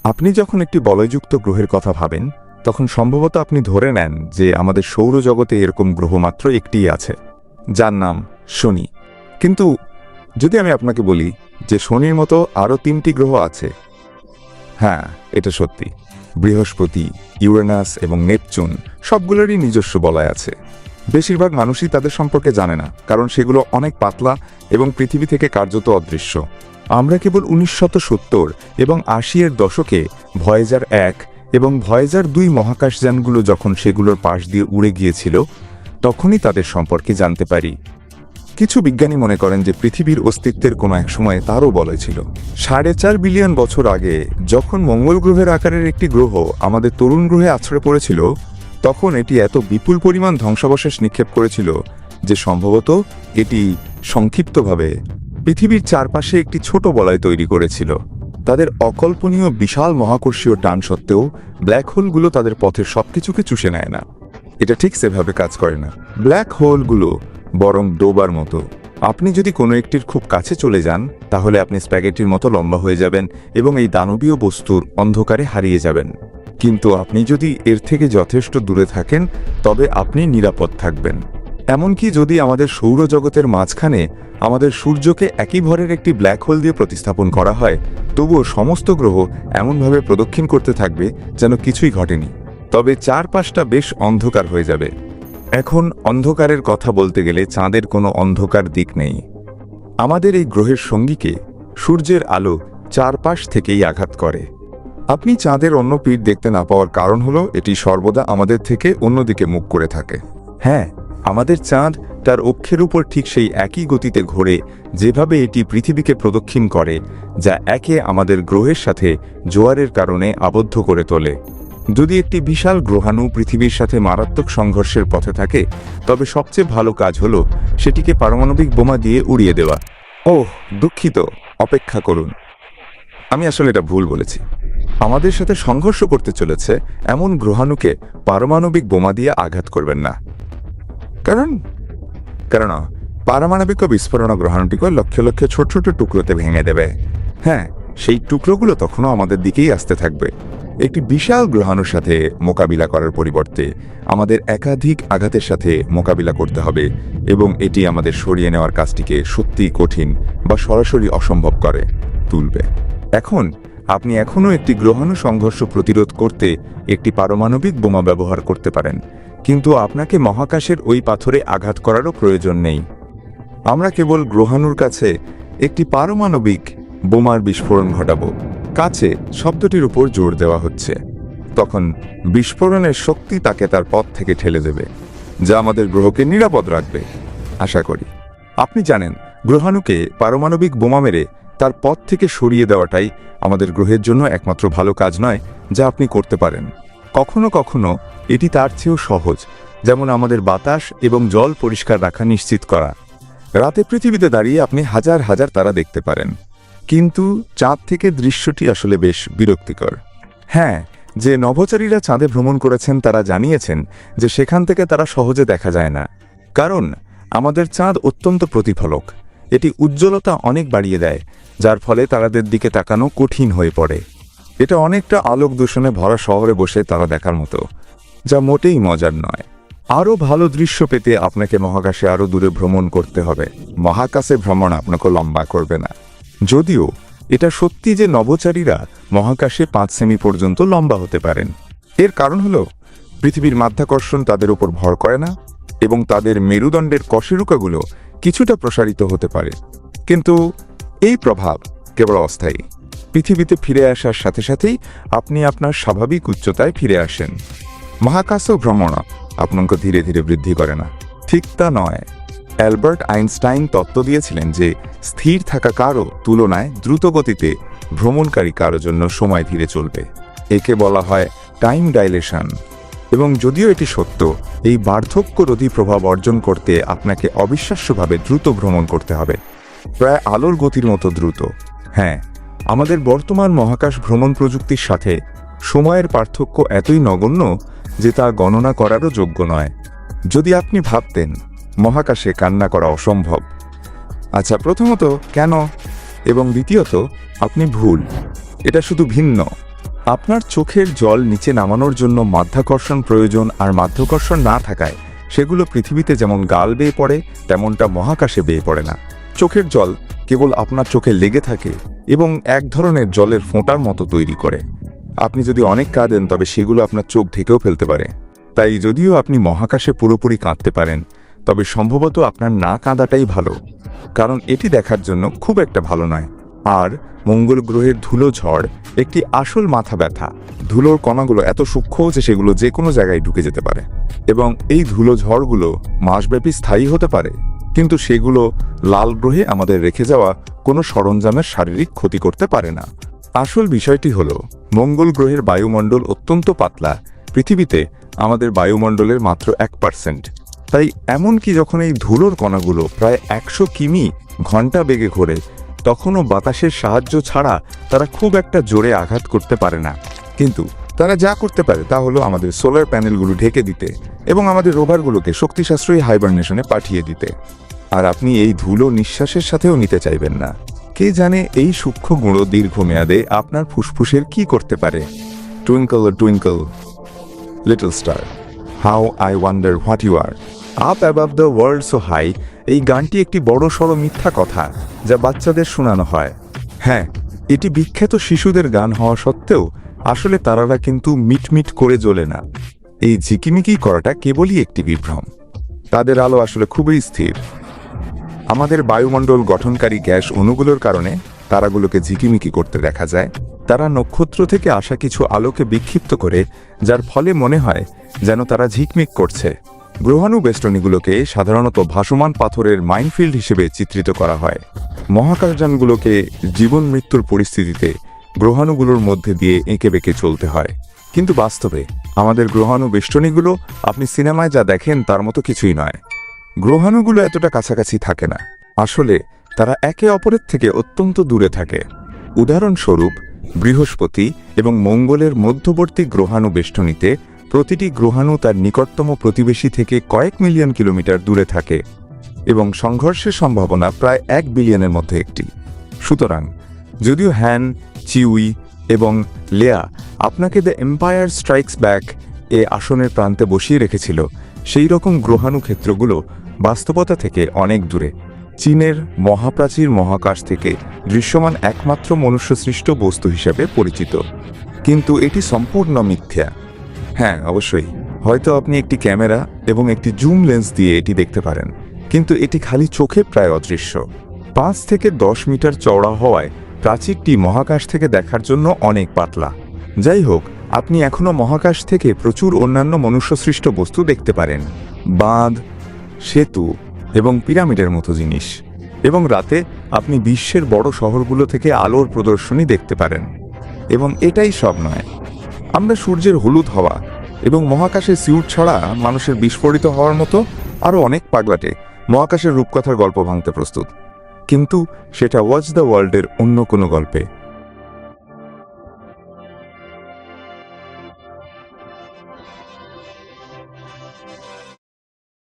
আপনি যখন একটি বলয়যুক্ত গ্রহের কথা ভাবেন তখন সম্ভবত আপনি ধরে নেন যে আমাদের সৌরজগতে এরকম গ্রহ মাত্র একটিই আছে, যার নাম শনি। কিন্তু যদি আমি আপনাকে বলি যে শনির মতো আরও 3টি গ্রহ আছে, হ্যাঁ, এটা সত্যি। বৃহস্পতি, ইউরেনাস এবং নেপচুন সবগুলোরই নিজস্ব বলয় আছে। বেশিরভাগ মানুষই তাদের সম্পর্কে জানে না, কারণ সেগুলো অনেক পাতলা এবং পৃথিবী থেকে কার্যত অদৃশ্য। আমরা কেবল 1970 এবং 80-এর দশকে ভয়েজার 1 এবং ভয়েজার 2 মহাকাশযানগুলো যখন সেগুলোর পাশ দিয়ে উড়ে গিয়েছিল তখনই তাদের সম্পর্কে জানতে পারি। কিছু বিজ্ঞানী মনে করেন যে পৃথিবীর অস্তিত্বের কোনো এক সময়ে তারও বলয় ছিল। 4.5 বিলিয়ন বছর আগে যখন মঙ্গল গ্রহের আকারের একটি গ্রহ আমাদের তরুণ গ্রহে আছড়ে পড়েছিল, তখন এটি এত বিপুল পরিমাণ ধ্বংসাবশেষ নিক্ষেপ করেছিল যে সম্ভবত এটি সংক্ষিপ্তভাবে পৃথিবীর চারপাশে একটি ছোট বলয় তৈরি করেছিল। তাদের অকল্পনীয় বিশাল মহাকর্ষীয় টান সত্ত্বেও ব্ল্যাক হোলগুলো তাদের পথের সবকিছুকে চুষে নেয় না। এটা ঠিক সেভাবে কাজ করে না। ব্ল্যাক হোলগুলো বরং ডোবার মতো। আপনি যদি কোনো একটির খুব কাছে চলে যান তাহলে আপনি স্প্যাগেটির মতো লম্বা হয়ে যাবেন এবং এই দানবীয় বস্তুর অন্ধকারে হারিয়ে যাবেন। কিন্তু আপনি যদি এর থেকে যথেষ্ট দূরে থাকেন তবে আপনি নিরাপদ থাকবেন। এমনকি যদি আমাদের সৌরজগতের মাঝখানে আমাদের সূর্যকে একই ভরের একটি ব্ল্যাক হোল দিয়ে প্রতিস্থাপন করা হয়, তবুও সমস্ত গ্রহ এমনভাবে প্রদক্ষিণ করতে থাকবে যেন কিছুই ঘটেনি। তবে চারপাশটা বেশ অন্ধকার হয়ে যাবে। এখন অন্ধকারের কথা বলতে গেলে চাঁদের কোনো অন্ধকার দিক নেই। আমাদের এই গ্রহের সঙ্গীকে সূর্যের আলো চারপাশ থেকেই আঘাত করে। আপনি চাঁদের অন্য পিঠ দেখতে না পাওয়ার কারণ হলো এটি সর্বদা আমাদের থেকে অন্যদিকে মুখ করে থাকে। হ্যাঁ, আমাদের চাঁদ তার অক্ষের উপর ঠিক সেই একই গতিতে ঘোরে যেভাবে এটি পৃথিবীকে প্রদক্ষিণ করে, যা একে আমাদের গ্রহের সাথে জোয়ারের কারণে আবদ্ধ করে তোলে। যদি একটি বিশাল গ্রহাণু পৃথিবীর সাথে মারাত্মক সংঘর্ষের পথে থাকে তবে সবচেয়ে ভালো কাজ হলো সেটিকে পারমাণবিক বোমা দিয়ে উড়িয়ে দেওয়া। ওহ, দুঃখিত, অপেক্ষা করুন, আমি আসলে এটা ভুল বলেছি। আমাদের সাথে সংঘর্ষ করতে চলেছে এমন গ্রহাণুকে পারমাণবিক বোমা দিয়ে আঘাত করবেন না, কারণ পারমাণবিক বিস্ফোরণ গ্রহাণুটিকে লক্ষ লক্ষ ছোট ছোট টুকরোতে ভেঙে দেবে। হ্যাঁ, সেই টুকরোগুলো তখনও আমাদের দিকেই আসতে থাকবে। একটি বিশাল গ্রহাণুর সাথে মোকাবিলা করার পরিবর্তে আমাদের একাধিক আঘাতের সাথে মোকাবিলা করতে হবে এবং এটি আমাদের সরিয়ে নেওয়ার কাজটিকে সত্যিই কঠিন বা সরাসরি অসম্ভব করে তুলবে। এখন আপনি এখনও একটি গ্রহাণু সংঘর্ষ প্রতিরোধ করতে একটি পারমাণবিক বোমা ব্যবহার করতে পারেন, কিন্তু আপনাকে মহাকাশের ওই পাথরে আঘাত করারও প্রয়োজন নেই। আমরা কেবল গ্রহাণুর কাছে একটি পারমাণবিক বোমার বিস্ফোরণ ঘটাবো। কাছে শব্দটির উপর জোর দেওয়া হচ্ছে। তখন বিস্ফোরণের শক্তি তাকে তার পথ থেকে ঠেলে দেবে, যা আমাদের গ্রহকে নিরাপদ রাখবে, আশা করি। আপনি জানেন, গ্রহাণুকে পারমাণবিক বোমা মেরে তার পথ থেকে সরিয়ে দেওয়াটাই আমাদের গ্রহের জন্য একমাত্র ভালো কাজ নয় যা আপনি করতে পারেন। কখনো কখনো এটি তার চেয়েও সহজ, যেমন আমাদের বাতাস এবং জল পরিষ্কার রাখা নিশ্চিত করা। রাতে পৃথিবীতে দাঁড়িয়ে আপনি হাজার হাজার তারা দেখতে পারেন, কিন্তু চাঁদ থেকে দৃশ্যটি আসলে বেশ বিরক্তিকর। হ্যাঁ, যে নভোচারীরা চাঁদে ভ্রমণ করেছেন তারা জানিয়েছেন যে সেখান থেকে তারা সহজে দেখা যায় না, কারণ আমাদের চাঁদ অত্যন্ত প্রতিফলক। এটি উজ্জ্বলতা অনেক বাড়িয়ে দেয়, যার ফলে তারাদের দিকে তাকানো কঠিন হয়ে পড়ে। এটা অনেকটা আলোক দূষণে ভরা শহরে বসে তারা দেখার মতো, যা মোটেই মজার নয়। আরও ভালো দৃশ্য পেতে আপনাকে মহাকাশে আরও দূরে ভ্রমণ করতে হবে। মহাকাশে ভ্রমণ আপনাকে লম্বা করবে না। যদিও এটা সত্যি যে নভোচারীরা মহাকাশে 5 সেমি পর্যন্ত লম্বা হতে পারেন। এর কারণ হলো পৃথিবীর মাধ্যাকর্ষণ তাদের উপর ভর করে না এবং তাদের মেরুদণ্ডের কশেরুকাগুলো কিছুটা প্রসারিত হতে পারে, কিন্তু এই প্রভাব কেবল অস্থায়ী। পৃথিবীতে ফিরে আসার সাথে সাথেই আপনি আপনার স্বাভাবিক উচ্চতায় ফিরে আসেন। মহাকাশ ভ্রমণ আপনাকে ধীরে ধীরে বৃদ্ধি করে না, ঠিক তা নয়। অ্যালবার্ট আইনস্টাইন তত্ত্ব দিয়েছিলেন যে স্থির থাকা কারও তুলনায় দ্রুতগতিতে ভ্রমণকারী কারো জন্য সময় ধীরে চলবে। একে বলা হয় টাইম ডাইলেশন। এবং যদিও এটি সত্য, এই বার্ধক্যরোধী প্রভাব অর্জন করতে আপনাকে অবিশ্বাস্যভাবে দ্রুত ভ্রমণ করতে হবে, প্রায় আলোর গতির মতো দ্রুত। হ্যাঁ, আমাদের বর্তমান মহাকাশ ভ্রমণ প্রযুক্তির সাথে সময়ের পার্থক্য এতই নগণ্য যে তা গণনা করারও যোগ্য নয়। যদি আপনি ভাবতেন মহাকাশে কান্না করা অসম্ভব, আচ্ছা, প্রথমত কেন, এবং দ্বিতীয়ত আপনি ভুল। এটা শুধু ভিন্ন। আপনার চোখের জল নিচে নামানোর জন্য মাধ্যাকর্ষণ প্রয়োজন, আর মাধ্যাকর্ষণ না থাকায় সেগুলো পৃথিবীতে যেমন গাল বেয়ে পড়ে তেমনটা মহাকাশে বেয়ে পড়ে না। চোখের জল কেবল আপনার চোখে লেগে থাকে এবং এক ধরনের জলের ফোঁটার মতো তৈরি করে। আপনি যদি অনেক কাঁদেন তবে সেগুলো আপনার চোখ ঢেকেও ফেলতে পারে। তাই যদিও আপনি মহাকাশে পুরোপুরি কাঁদতে পারেন, তবে সম্ভবত আপনার না কাঁদাটাই ভালো, কারণ এটি দেখার জন্য খুব একটা ভালো নয়। আর মঙ্গল গ্রহের ধুলো ঝড় একটি আসল মাথা ব্যথা। ধুলোর কণাগুলো এত সূক্ষ্ম যে সেগুলো যে কোনো জায়গায় ঢুকে যেতে পারে, এবং এই ধুলো ঝড়গুলো মাসব্যাপী স্থায়ী হতে পারে, কিন্তু সেগুলো লাল গ্রহে আমাদের রেখে যাওয়া কোনো সরঞ্জামের শারীরিক ক্ষতি করতে পারে না। আসল বিষয়টি হলো মঙ্গল গ্রহের বায়ুমণ্ডল অত্যন্ত পাতলা। পৃথিবীতে আমাদের বায়ুমণ্ডলের মাত্র 1%। তাই এমনকি যখন এই ধুলোর কণাগুলো প্রায় 100 কিমি ঘন্টা বেগে ঘোরে, তখনও বাতাসের সাহায্য ছাড়া তারা খুব একটা জোরে আঘাত করতে পারে না। কিন্তু তারা যা করতে পারে তা হলো আমাদের সোলার প্যানেলগুলো ঢেকে দিতে এবং আমাদের রোভারগুলোকে শক্তি সাশ্রয়ী হাইবারনেশনে পাঠিয়ে দিতে। আর আপনি এই ধুলো নিঃশ্বাসের সাথেও নিতে চাইবেন না। কে জানে এই সূক্ষ্ম গুঁড়ো দীর্ঘমেয়াদে আপনার ফুসফুসের কি করতে পারে। Twinkle twinkle little star, how I wonder what you are up above the world so high. এই গানটি একটি বড় সড়ো মিথ্যা কথা যা বাচ্চাদের শোনানো হয়। হ্যাঁ, এটি বিখ্যাত শিশুদের গান হওয়া সত্ত্বেও আসলে তারারা কিন্তু মিটমিট করে জ্বলে না। এই ঝিকিমিকি করাটা কেবলই একটি বিভ্রম। তাদের আলো আসলে খুবই স্থির। আমাদের বায়ুমণ্ডল গঠনকারী গ্যাস অণুগুলোর কারণে তারাগুলোকে ঝিকিমিকি করতে দেখা যায়। তারা নক্ষত্র থেকে আসা কিছু আলোকে বিক্ষিপ্ত করে, যার ফলে মনে হয় যেন তারা ঝিকমিক করছে। গ্রহাণু বেষ্টনীগুলোকে সাধারণত ভাসমান পাথরের মাইনফিল্ড হিসেবে চিত্রিত করা হয়। মহাকাশযানগুলোকে জীবন মৃত্যুর পরিস্থিতিতে গ্রহাণুগুলোর মধ্যে দিয়ে এঁকে বেঁকে চলতে হয়। কিন্তু বাস্তবে আমাদের গ্রহাণু বেষ্টনীগুলো আপনি সিনেমায় যা দেখেন তার মতো কিছুই নয়। গ্রহাণুগুলো এতটা কাছাকাছি থাকে না। আসলে তারা একে অপরের থেকে অত্যন্ত দূরে থাকে। উদাহরণস্বরূপ, বৃহস্পতি এবং মঙ্গলের মধ্যবর্তী গ্রহাণু বেষ্টনীতে প্রতিটি গ্রহাণু তার নিকটতম প্রতিবেশী থেকে কয়েক মিলিয়ন কিলোমিটার দূরে থাকে, এবং সংঘর্ষের সম্ভাবনা প্রায় 1 বিলিয়নের মধ্যে একটি। সুতরাং যদিও হ্যান, চিউই এবং লেয়া আপনাকে দ্য এম্পায়ার স্ট্রাইকস ব্যাক এ আসনের প্রান্তে বসিয়ে রেখেছিল, সেই রকম গ্রহাণু ক্ষেত্রগুলো বাস্তবতা থেকে অনেক দূরে। চীনের মহাপ্রাচীর মহাকাশ থেকে দৃশ্যমান একমাত্র মনুষ্যসৃষ্ট বস্তু হিসেবে পরিচিত, কিন্তু এটি সম্পূর্ণ মিথ্যা। হ্যাঁ, অবশ্যই হয়তো আপনি একটি ক্যামেরা এবং একটি জুম লেন্স দিয়ে এটি দেখতে পারেন, কিন্তু এটি খালি চোখে প্রায় অদৃশ্য। 5 থেকে 10 মিটার চওড়া হওয়ায় প্রাচীরটি মহাকাশ থেকে দেখার জন্য অনেক পাতলা। যাই হোক, আপনি এখনও মহাকাশ থেকে প্রচুর অন্যান্য মনুষ্যসৃষ্ট বস্তু দেখতে পারেন, বাঁধ, সেতু এবং পিরামিডের মতো জিনিস। এবং রাতে আপনি বিশ্বের বড় শহরগুলো থেকে আলোর প্রদর্শনী দেখতে পারেন। এবং এটাই সব নয়, আমরা সূর্যের হলুদ হওয়া এবং মহাকাশের সিউট ছাড়া মানুষের বিস্ফোরিত হওয়ার মতো আরও অনেক পাগলাটে মহাকাশের রূপকথার গল্প ভাঙতে প্রস্তুত। কিন্তু সেটা ওয়াচ দ্য ওয়ার্ল্ডের অন্য কোনো গল্পে।